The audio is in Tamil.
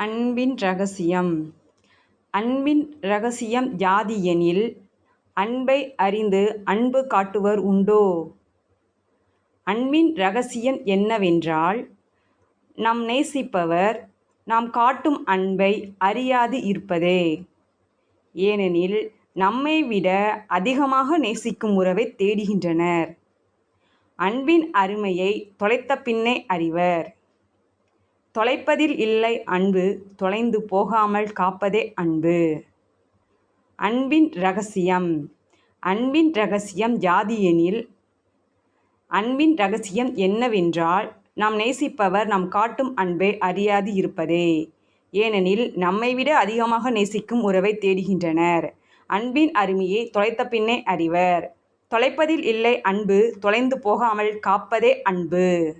அன்பின் இரகசியம். அன்பின் இரகசியம் யாது எனில், அன்பை அறிந்து அன்பு காட்டுவர் உண்டோ? அன்பின் இரகசியம் என்னவென்றால், நாம் நேசிப்பவர் நாம் காட்டும் அன்பை அறியாது இருப்பதே. ஏனெனில், நம்மை விட அதிகமாக நேசிக்கும் உறவை தேடுகின்றனர். அன்பின் அருமையை தொலைத்த பின்னே அறிவர். தொலைப்பதில் இல்லை அன்பு, தொலைந்து போகாமல் காப்பதே அன்பு. அன்பின் இரகசியம். அன்பின் இரகசியம் யாது எனில், அன்பின் இரகசியம் என்னவென்றால், நாம் நேசிப்பவர் நாம் காட்டும் அன்பை அறியாது இருப்பதே. ஏனெனில், நம்மை விட அதிகமாக நேசிக்கும் உறவை தேடுகின்றனர். அன்பின் அருமையை தொலைத்த பின்னே அறிவர். தொலைப்பதில் இல்லை அன்பு, தொலைந்து போகாமல் காப்பதே அன்பு.